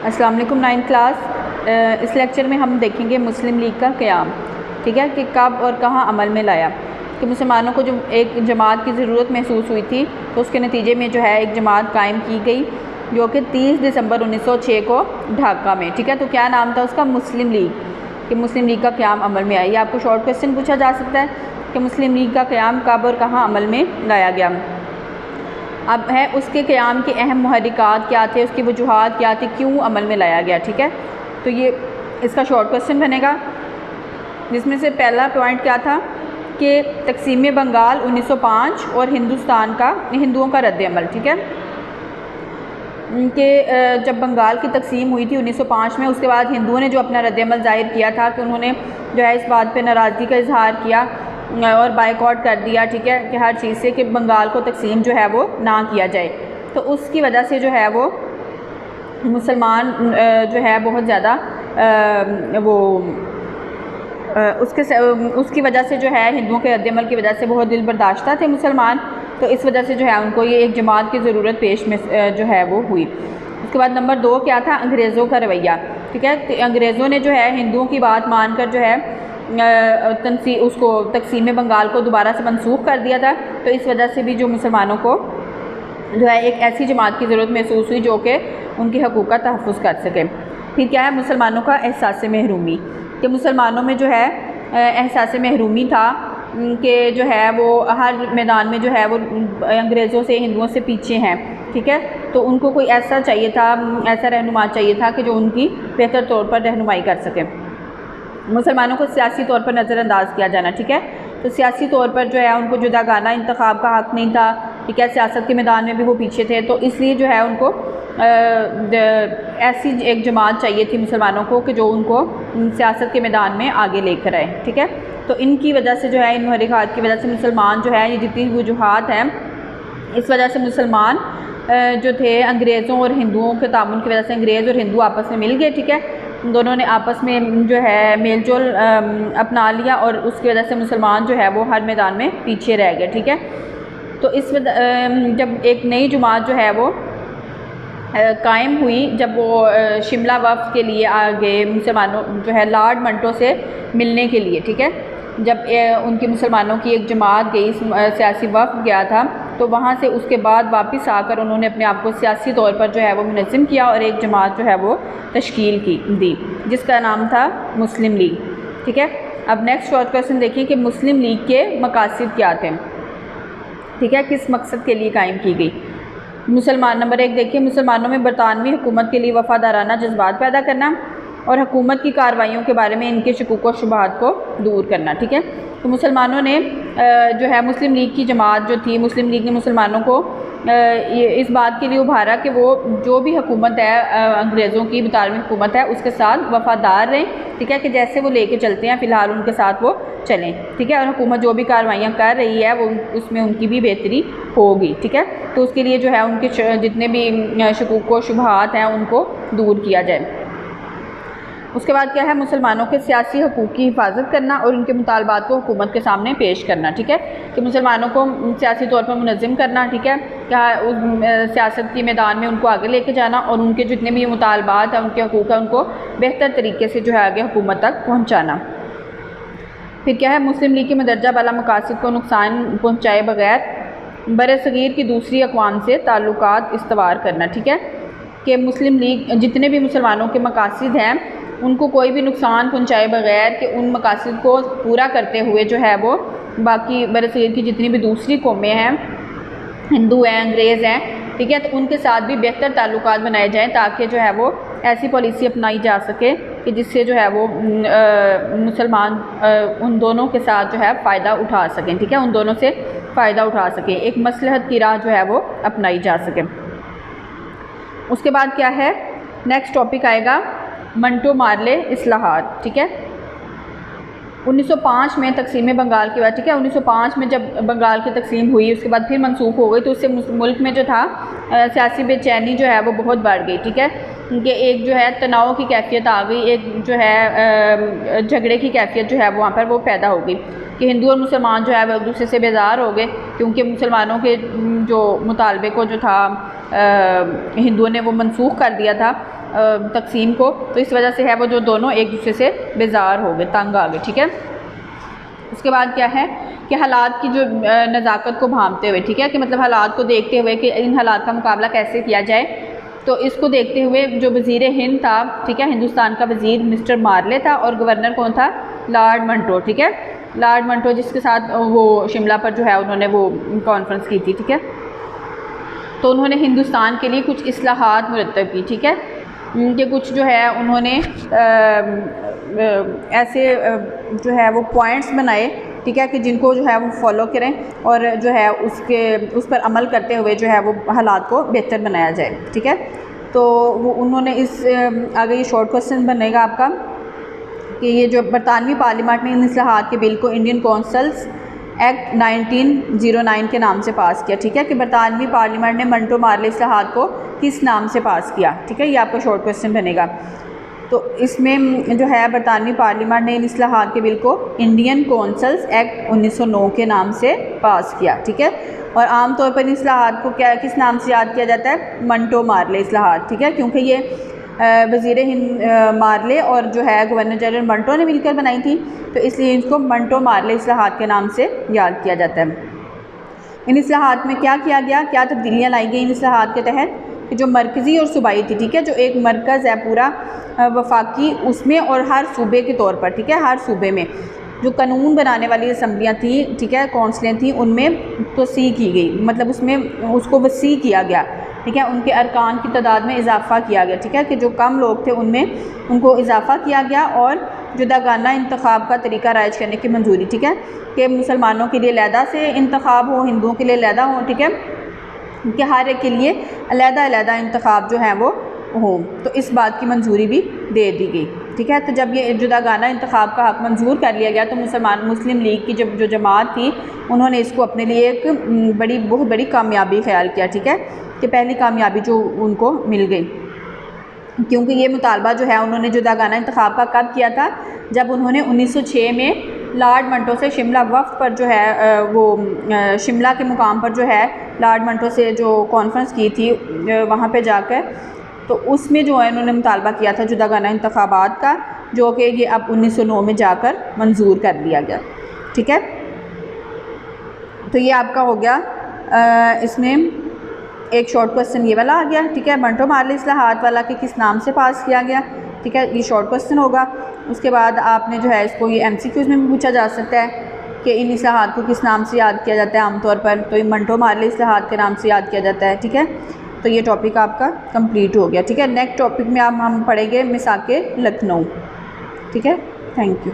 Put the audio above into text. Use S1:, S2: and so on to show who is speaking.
S1: अस्सलाम वालेकुम 9th class. इस लेक्चर में हम देखेंगे मुस्लिम लीग का क़याम, ठीक है, कि कब और कहाँ अमल में लाया। कि मुसलमानों को जो एक जमात की ज़रूरत महसूस हुई थी तो उसके नतीजे में जो है एक जमात कायम की गई जो कि 30 दिसंबर 1906 को ढाका में, ठीक है। तो क्या नाम था उसका? मुस्लिम लीग। कि मुस्लिम लीग का क़याम अमल में आई। आपको शॉर्ट क्वेश्चन पूछा जा सकता है कि मुस्लिम लीग का क़याम कब और कहाँ अमल में लाया गया। अब है उसके क़याम के अहम मुहर्रिकात क्या थे, उसकी वजूहात क्या थी, क्यों अमल में लाया गया, ठीक है। तो ये इसका शॉर्ट क्वेश्चन बनेगा, जिसमें से पहला पॉइंट क्या था कि तकसीम बंगाल 1905 और हिंदुओं का रद्द-ए-अमल, ठीक है। कि जब बंगाल की तकसीम हुई थी 1905 में, उसके बाद हिंदुओं ने जो अपना रद्द-ए-अमल ज़ाहिर किया था कि उन्होंने जो है इस बात पे नाराज़गी का इजहार किया और बाइकआउट कर दिया, ठीक है, कि हर चीज़ से कि बंगाल को तकसीम जो है वो ना किया जाए। तो उसकी वजह से जो है वो मुसलमान जो है बहुत ज़्यादा उसकी वजह से जो है हिंदुओं के रद्द-ए-अमल की वजह से बहुत दिल बर्दाश्ता थे मुसलमान। तो इस वजह से जो है उनको ये एक जमात की ज़रूरत पेश में जो है वो हुई। उसके बाद नंबर 2 क्या था? अंग्रेज़ों का रवैया, ठीक है। तो अंग्रेज़ों ने जो है हिंदुओं की बात मानकर जो है उसको तकसीम बंगाल को दोबारा से मनसूख कर दिया था। तो इस वजह से भी जो मुसलमानों को जो है एक ऐसी जमात की ज़रूरत महसूस हुई जो कि उनके हकूक़ का तहफ़्फ़ुज़ कर सके। फिर क्या है? मुसलमानों का एहसास महरूमी, कि मुसलमानों में जो है एहसास महरूमी था कि जो है वो हर मैदान में जो है वो अंग्रेज़ों से हिंदुओं से पीछे हैं, ठीक है। तो उनको कोई ऐसा चाहिए था, ऐसा रहनुमा चाहिए था कि जो उनकी बेहतर तौर पर रहनुमाई कर सके। मुसलमानों को सियासी तौर पर नज़रअंदाज किया जाना, ठीक है। तो सियासी तौर पर जो है उनको जुदागाना इंतखाब का हक़ नहीं था, ठीक है। सियासत के मैदान में भी वो पीछे थे, तो इसलिए जो है उनको ऐसी एक जमात चाहिए थी मुसलमानों को कि जो उनको सियासत के मैदान में आगे लेकर आए, ठीक है। तो इनकी वजह से जो है, इन मुहर्रिकात की वजह से मुसलमान जो है, ये जितनी वजूहात हैं, इस वजह से मुसलमान जो थे अंग्रेज़ों और हिंदुओं के तामुन की वजह से अंग्रेज़ और हिंदू आपस में मिल गए, ठीक है। दोनों ने आपस में जो है मेल जोल अपना लिया और उसकी वजह से मुसलमान जो है वो हर मैदान में पीछे रह गए, ठीक है। तो इस जब एक नई जमात जो है वो कायम हुई, जब वो शिमला वफ़द के लिए आ गए मुसलमानों जो है लॉर्ड मंटो से मिलने के लिए, ठीक है। जब उनकी मुसलमानों की एक जमात गई, सियासी वफ़द गया था, तो वहाँ से उसके बाद वापस आकर उन्होंने अपने आप को सियासी तौर पर जो है वो मुनज़्ज़म किया और एक जमात जो है वो तश्कील दी जिसका नाम था मुस्लिम लीग, ठीक है। अब नेक्स्ट शॉर्ट क्वेश्चन देखिए कि मुस्लिम लीग के मकासद क्या थे, ठीक है, किस मकसद के लिए कायम की गई। नंबर 1 देखिए, मुसलमानों में बरतानवी हुकूमत के लिए वफ़ादाराना जज्बात पैदा करना और हुकूमत की कार्रवाइयों के बारे में इनके शकूक और शुबहात को दूर करना, ठीक है। तो मुसलमानों ने जो है मुस्लिम लीग की जमात जो थी, मुस्लिम लीग ने मुसलमानों को इस बात के लिए उभारा कि वो जो भी हुकूमत है अंग्रेज़ों की बरतानवी हुकूमत है उसके साथ वफ़ादार रहें, ठीक है, कि जैसे वो लेके चलते हैं फ़िलहाल उनके साथ वो चलें, ठीक है। और हुकूमत जो भी कार्रवाइयाँ कर रही है वो उसमें उनकी भी बेहतरी होगी, ठीक है। तो उसके लिए जो है उनके जितने भी शकूक व शुबहात हैं उनको दूर किया जाए। उसके बाद क्या है? मुसलमानों के सियासी हकूक़ की हिफाजत करना और उनके मुतालबात को हुकूमत के सामने पेश करना, ठीक है। कि मुसलमानों को सियासी तौर पर मुनज़्ज़म करना, ठीक है, क्या उस सियासत के मैदान में उनको आगे लेके जाना और उनके जितने भी मुतालबात हैं, उनके हकूक़ हैं, उनको बेहतर तरीके से जो है आगे हुकूमत तक पहुँचाना। फिर क्या है? मुस्लिम लीग के मदरजा बाला मकासद को नुकसान पहुँचाए बग़ैर बरसग़ीर की दूसरी अक़वाम से ताल्लुकात इस्तवार करना, ठीक है। कि मुस्लिम लीग जितने भी मुसलमानों के मकासद हैं उनको कोई भी नुकसान पहुँचाए बग़ैर कि उन मकासद को पूरा करते हुए जो है वो बाकी बरसग़ीर की जितनी भी दूसरी कौमें हैं, हिंदू हैं, अंग्रेज़ हैं, ठीक है, तो उनके साथ भी बेहतर ताल्लुकात बनाए जाएँ ताकि जो है वो ऐसी पॉलिसी अपनाई जा सके कि जिससे जो है वो मुसलमान उन दोनों के साथ जो है फ़ायदा उठा सकें, ठीक है, उन दोनों से फ़ायदा उठा सकें, एक मसलहत की राह जो है वो अपनाई जा सके। उसके बाद क्या है? नेक्स्ट टॉपिक आएगा मंटो मार्ले इस्लाहात, ठीक है। 1905 में तकसीम बंगाल के बाद, ठीक है, 1905 में जब बंगाल की तकसीम हुई उसके बाद फिर मनसूख हो गई, तो उससे मुल्क में जो था सियासी बेचैनी जो है वो बहुत बढ़ गई, ठीक है। कि एक जो है तनाव की कैफियत आ गई, एक जो है झगड़े की कैफियत जो है वहाँ पर वो पैदा हो गई कि हिंदू और मुसलमान जो है वो एक दूसरे से बेजार हो गए, क्योंकि मुसलमानों के जो मुतालबे को जो था हिंदुओं ने वो मनसूख कर दिया था। तकसीम को, तो इस वजह से है वो जो दोनों एक दूसरे से बेजार हो गए, तंग आ गए, ठीक है। उसके बाद क्या है कि हालात की जो नज़ाकत को भांपते हुए, ठीक है, कि मतलब हालात को देखते हुए कि इन हालात का मुकाबला कैसे किया जाए, तो इसको देखते हुए जो वज़ीर हिंद था, ठीक है, हिंदुस्तान का वज़ीर मिस्टर मार्ले था, और गवर्नर कौन था, लॉर्ड मंटो, ठीक है, लॉर्ड मंटो, जिसके साथ वो शिमला पर जो है उन्होंने वो कॉन्फ्रेंस की थी, ठीक है। तो उन्होंने हिंदुस्तान के लिए कुछ इस्लाहात मुरतब की, ठीक है, कि कुछ जो है उन्होंने ऐसे जो है वो पॉइंट्स बनाए, ठीक है, कि जिनको जो है वो फॉलो करें और जो है उस पर अमल करते हुए जो है वो हालात को बेहतर बनाया जाए, ठीक है। तो वो उन्होंने इस आगे ये शॉर्ट क्वेश्चन बनेगा आपका कि ये जो बरतानवी पार्लियामेंट ने इन इस्लाहात के बिल को इंडियन कौंसल्स एक्ट 1909 के नाम से पास किया, ठीक है, कि बरतानवी पार्लियामेंट ने मंटो मार्ले इस्लाहात को किस नाम से पास किया, ठीक है, ये आपका शॉर्ट क्वेश्चन बनेगा। तो इसमें जो है बरतानवी पार्लियामेंट ने इन इस्लाहात के बिल को इंडियन कौंसल्स एक्ट 1909 के नाम से पास किया, ठीक है। और आमतौर पर इन इस्लाहात को किस नाम से याद किया जाता है, मंटो मार्ले इस्लाहात, ठीक है, क्योंकि ये वज़ीर हिंद मार्ले और जो है गवर्नर जनरल मंटो ने मिलकर बनाई थी, तो इसलिए इनको मंटो मार्ले इस्लाहात के नाम से याद किया जाता है। इन इस्लाहात में क्या किया गया, क्या तब्दीलियाँ लाई गई इन इस्लाहात के तहत, कि जो मरकज़ी और सूबाई थी, ठीक है, जो एक मरकज़ है पूरा वफाकी, उसमें और हर सूबे के तौर पर, ठीक है, हर सूबे में जो कानून बनाने वाली असम्बलियाँ थी, ठीक है, कौंसलें थी, उनमें तोसी की गई, मतलब उसमें उसको वसी किया गया, ठीक है, उनके अरकान की तादाद में इजाफ़ा किया गया, ठीक है, कि जो कम लोग थे उनमें उनको इजाफ़ा किया गया, और जुदागाना इंतखाब का तरीका राइज करने की मंजूरी, ठीक है, कि मुसलमानों के लिए अलहदा से इंतखाब हो, हिंदुओं के लिए अलहदा हो, ठीक है, कि हर एक के लिए अलहदा इंतखाब जो है वो हो, तो इस बात की मंजूरी भी दे दी गई, ठीक है। तो जब ये जुदागाना इंतखाब का हक़ मंजूर कर लिया गया, तो मुस्लिम लीग की जो जमात थी, उन्होंने इसको अपने लिए एक बहुत बड़ी कामयाबी ख्याल किया, ठीक है, कि पहली कामयाबी जो उनको मिल गई, क्योंकि ये मुतालबा जो है उन्होंने जुदागाना इंतखाब का कब किया था, जब उन्होंने 1906 में लॉर्ड मंटो से शिमला वफ़द पर जो है वो शिमला के मुकाम पर जो है लॉर्ड मंटो से जो कॉन्फ्रेंस की थी वहाँ पे जाकर, तो उसमें जो है उन्होंने मुतालबा किया था जुदागाना इंतखाबात का, जो कि ये अब 1909 में जाकर मंजूर कर लिया गया, ठीक है। तो ये आपका हो गया, इसमें एक शॉर्ट क्वेश्चन ये वाला आ गया, ठीक है, मंटो मार्ले इस्लाहात वाला कि किस नाम से पास किया गया, ठीक है, ये शॉर्ट क्वेश्चन होगा। उसके बाद आपने जो है इसको ये MCQs में भी पूछा जा सकता है कि इन इस्लाहात को किस नाम से याद किया जाता है आमतौर पर, तो ये मंटो मार्ले इस्लाहात के नाम से याद किया जाता है, ठीक है। तो ये टॉपिक आपका कंप्लीट हो गया, ठीक है। नेक्स्ट टॉपिक में हम पढ़ेंगे मिसाके लखनऊ, ठीक है। Thank you.